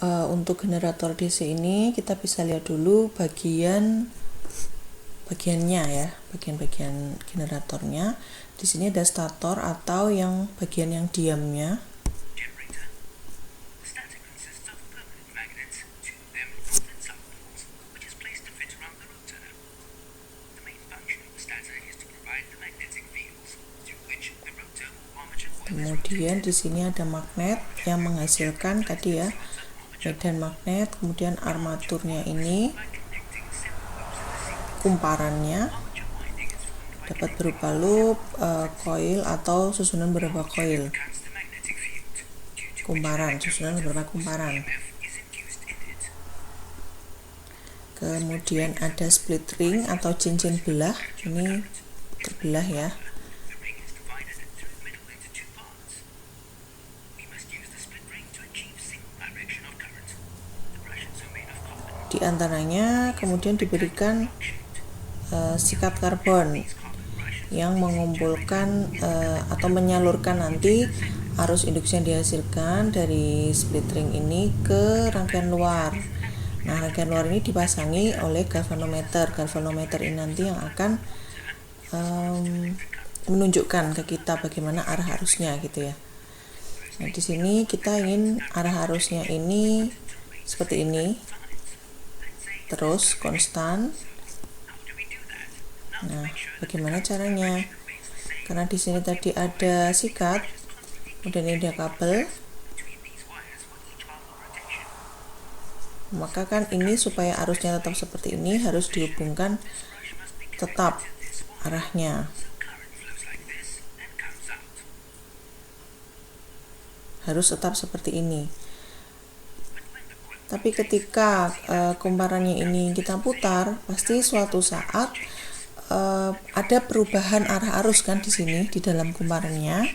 Untuk generator DC ini kita bisa lihat dulu bagiannya ya, bagian generatornya. Di sini ada stator atau yang bagian yang diamnya. Kemudian di sini ada magnet yang menghasilkan tadi ya, medan magnet. Kemudian armaturnya ini, kumparannya dapat berupa loop, coil atau susunan beberapa coil. Susunan beberapa kumparan. Kemudian ada split ring atau cincin belah, ini terbelah ya. Di antaranya kemudian diberikan sikat karbon yang mengumpulkan atau menyalurkan nanti arus induksi yang dihasilkan dari split ring ini ke rangkaian luar. Nah, rangkaian luar ini dipasangi oleh galvanometer. Galvanometer ini nanti yang akan menunjukkan ke kita bagaimana arah arusnya gitu ya. Nah, di sini kita ingin arah arusnya ini seperti ini, terus konstan. Nah, bagaimana caranya? Karena di sini tadi ada sikat, kemudian ini ada kabel, maka kan ini supaya arusnya tetap seperti ini harus dihubungkan tetap arahnya. Harus tetap seperti ini. Tapi ketika kumparannya ini kita putar, pasti suatu saat ada perubahan arah arus kan di sini di dalam kumparannya.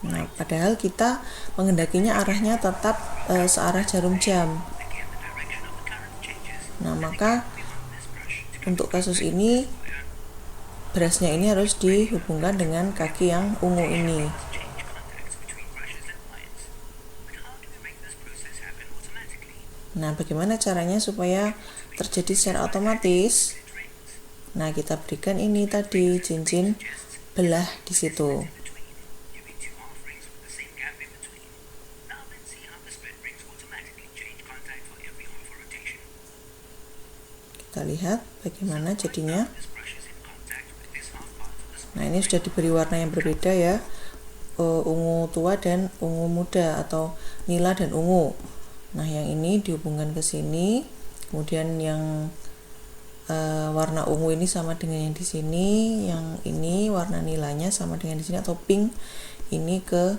Nah, padahal kita menghendakinya arahnya tetap searah jarum jam. Nah, maka untuk kasus ini brushnya ini harus dihubungkan dengan kaki yang ungu ini. Nah, bagaimana caranya supaya terjadi secara otomatis? Nah, kita berikan ini tadi cincin belah di situ. Kita lihat bagaimana jadinya. Nah, ini sudah diberi warna yang berbeda ya, ungu tua dan ungu muda atau nila dan ungu. Nah, yang ini dihubungkan ke sini, kemudian yang warna ungu ini sama dengan yang di sini, yang ini warna nilanya sama dengan di sini atau pink ini ke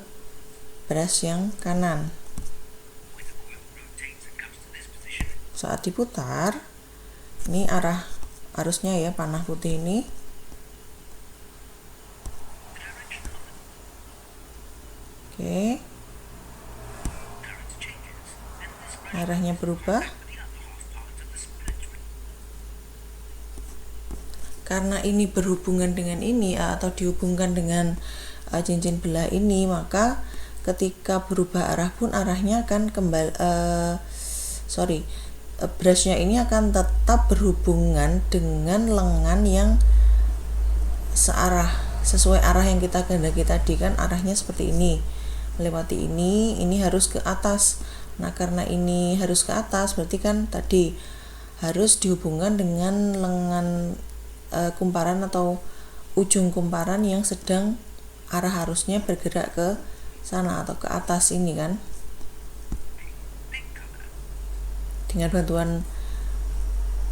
brush yang kanan. Saat diputar, ini arah arusnya ya, panah putih ini. Oke. Arahnya berubah. Karena ini berhubungan dengan ini atau dihubungkan dengan cincin belah ini, maka ketika berubah arah pun arahnya akan kembali brushnya ini akan tetap berhubungan dengan lengan yang searah, sesuai arah yang kita kehendaki tadi kan, arahnya seperti ini, melewati ini harus ke atas. Nah, karena ini harus ke atas, berarti kan tadi harus dihubungkan dengan lengan kumparan atau ujung kumparan yang sedang arah arusnya bergerak ke sana atau ke atas ini kan. Dengan bantuan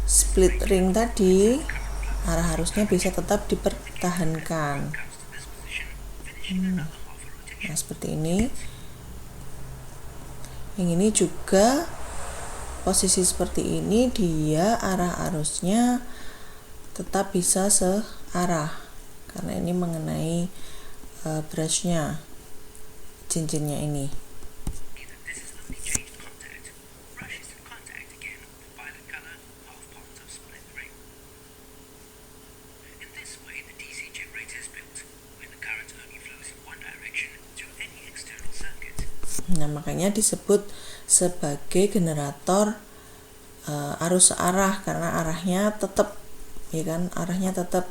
split ring tadi, arah arusnya bisa tetap dipertahankan. Nah, seperti ini. Yang ini juga posisi seperti ini, dia arah arusnya tetap bisa searah karena ini mengenai brushnya, cincinnya ini. Nah, makanya disebut sebagai generator arus searah karena arahnya tetap, ya kan, arahnya tetap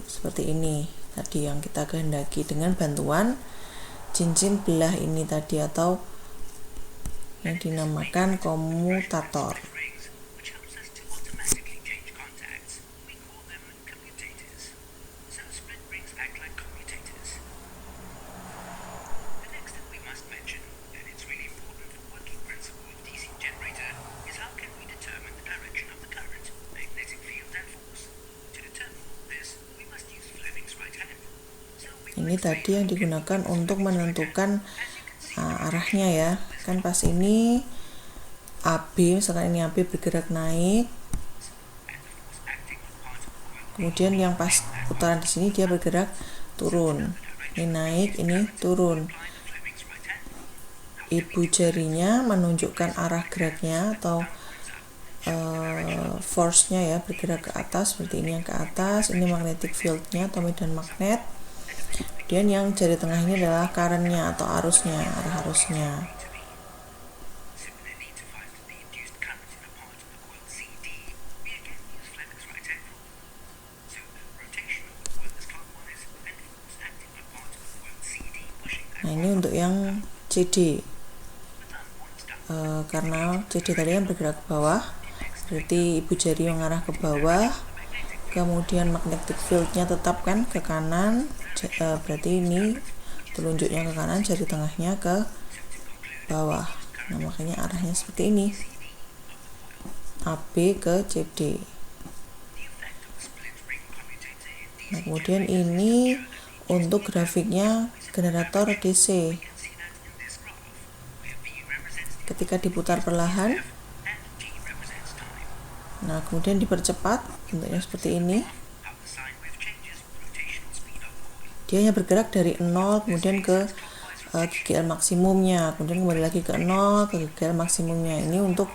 seperti ini tadi yang kita kehendaki dengan bantuan cincin belah ini tadi atau yang dinamakan komutator. Ini tadi yang digunakan untuk menentukan arahnya ya. Kan pas ini AB, misalkan ini AB bergerak naik. Kemudian yang pas putaran di sini dia bergerak turun. Ini naik, ini turun. Ibu jarinya menunjukkan arah geraknya atau force-nya ya, bergerak ke atas seperti ini, yang ke atas. Ini magnetic field-nya atau medan magnet. Kemudian yang jari tengah ini adalah current-nya atau arusnya, arah arusnya. Nah, ini untuk yang CD. Karena CD tadi yang bergerak ke bawah, berarti ibu jari mengarah ke bawah. Kemudian magnetic field-nya tetap kan ke kanan, berarti ini telunjuknya ke kanan, jari tengahnya ke bawah. Nah, makanya arahnya seperti ini, AB ke CD. Nah, kemudian ini untuk grafiknya generator DC. Ketika diputar perlahan, nah kemudian dipercepat, bentuknya seperti ini. Dia hanya bergerak dari 0 kemudian ke GGL maksimumnya, kemudian kembali lagi ke 0 ke GGL maksimumnya. Ini untuk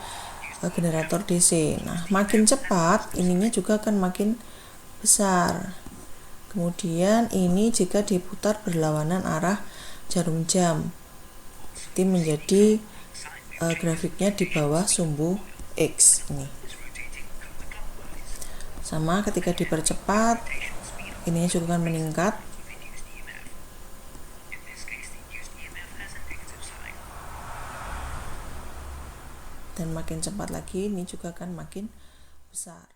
generator DC. Nah, makin cepat ininya juga akan makin besar. Kemudian ini jika diputar berlawanan arah jarum jam, berarti menjadi grafiknya di bawah sumbu X ini. Sama ketika dipercepat, ininya juga akan meningkat. Dan makin cepat lagi, ini juga akan makin besar.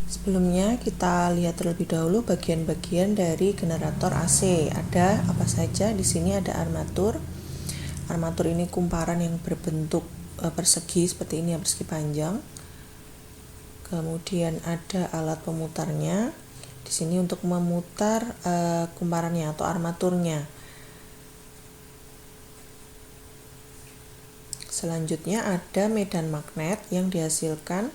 Sebelumnya kita lihat terlebih dahulu bagian-bagian dari generator AC. Ada apa saja? Di sini ada armatur. Armatur ini kumparan yang berbentuk persegi seperti ini, persegi panjang. Kemudian ada alat pemutarnya. Di sini untuk memutar kumparannya atau armaturnya. Selanjutnya ada medan magnet yang dihasilkan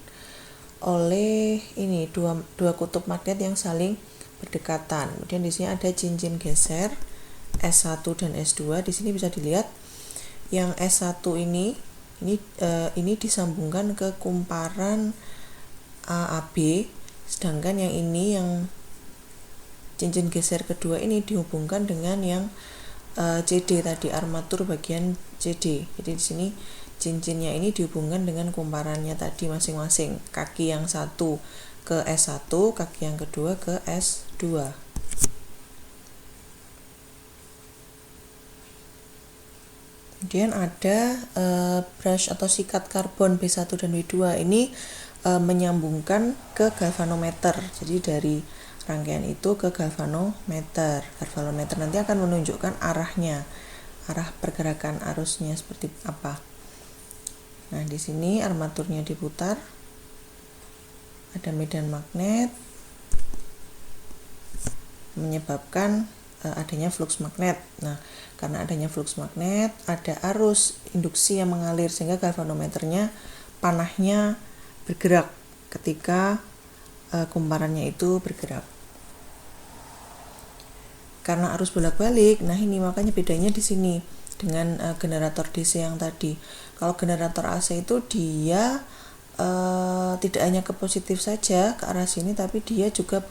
oleh ini dua kutub magnet yang saling berdekatan. Kemudian di sini ada cincin geser S1 dan S2. Di sini bisa dilihat yang S1 ini disambungkan ke kumparan AB, sedangkan yang ini yang cincin geser kedua ini dihubungkan dengan yang CD tadi, armatur bagian CD. Jadi di sini cincinnya ini dihubungkan dengan kumparannya tadi masing-masing. Kaki yang satu ke S1, kaki yang kedua ke S2. Kemudian ada brush atau sikat karbon B1 dan B2. Ini menyambungkan ke galvanometer. Jadi dari rangkaian itu ke galvanometer. Galvanometer nanti akan menunjukkan arahnya, arah pergerakan arusnya seperti apa. Nah, di sini armaturnya diputar. Ada medan magnet menyebabkan adanya flux magnet. Nah, karena adanya flux magnet, ada arus induksi yang mengalir sehingga galvanometernya panahnya bergerak ketika kumparannya itu bergerak. Karena arus bolak-balik, nah ini makanya bedanya di sini dengan generator DC yang tadi. Kalau generator AC itu dia tidak hanya ke positif saja ke arah sini, tapi dia juga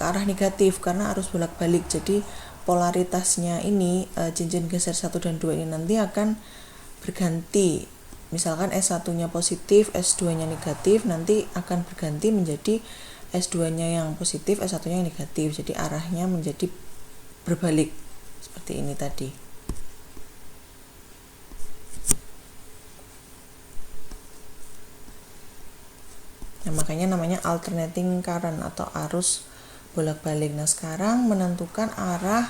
ke arah negatif karena arus bolak-balik. Jadi polaritasnya ini cincin geser 1 dan 2 ini nanti akan berganti. Misalkan S1-nya positif, S2-nya negatif, nanti akan berganti menjadi S2-nya yang positif, S1-nya yang negatif. Jadi arahnya menjadi berbalik seperti ini tadi. Nah, makanya namanya alternating current atau arus bolak-balik. Nah, sekarang menentukan arah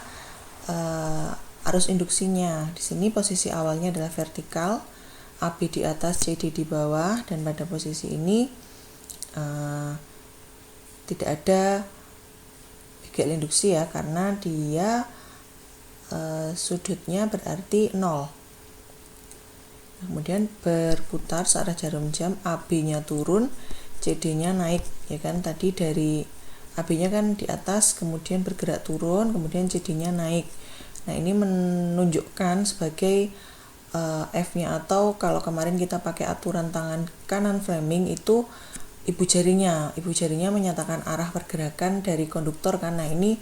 arus induksinya. Di sini posisi awalnya adalah vertikal, AB di atas, CD di bawah, dan pada posisi ini tidak ada bigel induksi ya, karena dia sudutnya berarti 0. Kemudian berputar searah jarum jam, AB-nya turun, CD-nya naik, ya kan? Tadi dari AB-nya kan di atas, kemudian bergerak turun, kemudian CD-nya naik. Nah, ini menunjukkan sebagai F-nya, atau kalau kemarin kita pakai aturan tangan kanan Fleming itu ibu jarinya menyatakan arah pergerakan dari konduktor kan. Nah, ini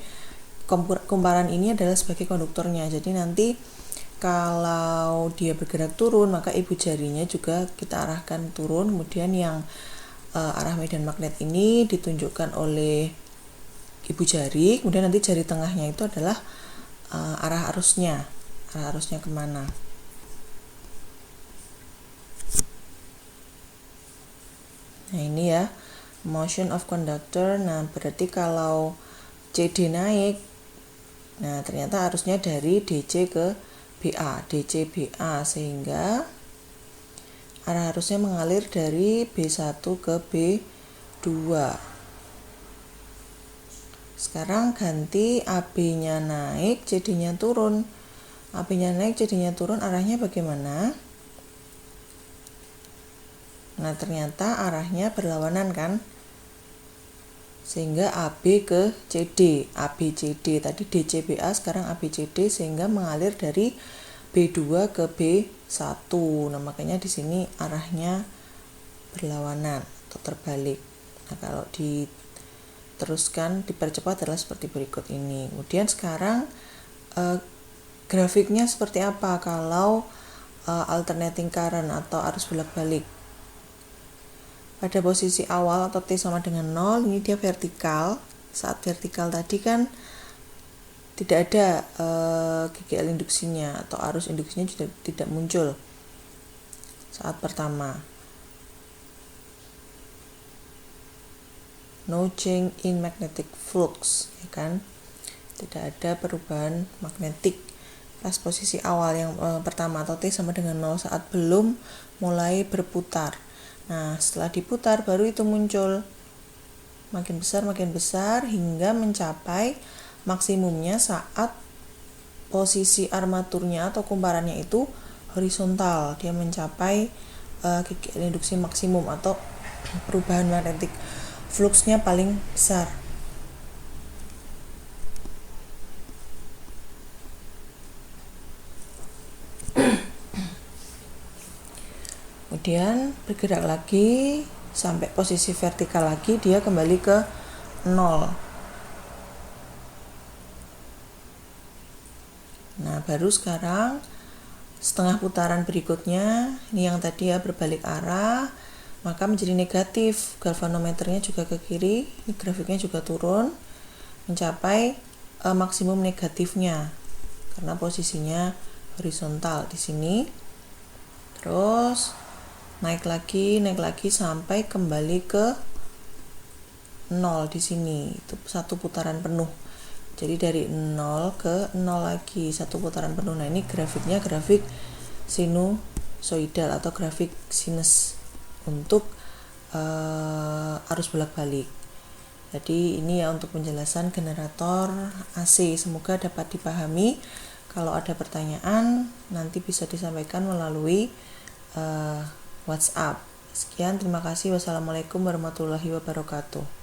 kumparan ini adalah sebagai konduktornya. Jadi nanti kalau dia bergerak turun, maka ibu jarinya juga kita arahkan turun. Kemudian yang arah medan magnet ini ditunjukkan oleh ibu jari. Kemudian nanti jari tengahnya itu adalah arah arusnya kemana. Nah, ini ya motion of conductor. Nah, berarti kalau CD naik, nah ternyata arusnya dari DC ke BA, DC BA, sehingga arah arusnya mengalir dari B1 ke B2. Sekarang ganti AB-nya naik, CD-nya turun. AB-nya naik, CD-nya turun, arahnya bagaimana? Nah, ternyata arahnya berlawanan kan? Sehingga AB ke CD, ABCD. Tadi DCBA, sekarang ABCD, sehingga mengalir dari B2 ke B1. Nah, makanya di sini arahnya berlawanan atau terbalik. Nah, kalau diteruskan, dipercepat adalah seperti berikut ini. Kemudian sekarang grafiknya seperti apa kalau alternating current atau arus bolak-balik. Pada posisi awal atau T sama dengan 0, ini dia vertikal. Saat vertikal tadi kan tidak ada GGL induksinya atau arus induksinya tidak muncul saat pertama. No change in magnetic flux, ya kan? Tidak ada perubahan magnetik pas posisi awal yang pertama atau T sama dengan 0 saat belum mulai berputar. Nah, setelah diputar baru itu muncul makin besar hingga mencapai maksimumnya saat posisi armaturnya atau kumparannya itu horizontal. Dia mencapai induksi maksimum atau perubahan magnetik fluxnya paling besar. Kemudian bergerak lagi sampai posisi vertikal lagi, dia kembali ke 0. Nah, baru sekarang setengah putaran berikutnya, ini yang tadi ya berbalik arah, maka menjadi negatif. Galvanometernya juga ke kiri, ini grafiknya juga turun, mencapai maksimum negatifnya karena posisinya horizontal di sini. Terus naik lagi sampai kembali ke 0 di sini. Itu satu putaran penuh. Jadi dari 0 ke 0 lagi, satu putaran penuh. Nah, ini grafiknya grafik sinusoidal atau grafik sinus untuk arus bolak-balik. Jadi ini ya untuk penjelasan generator AC. Semoga dapat dipahami. Kalau ada pertanyaan nanti bisa disampaikan melalui WhatsApp. Sekian, terima kasih. Wassalamualaikum warahmatullahi wabarakatuh.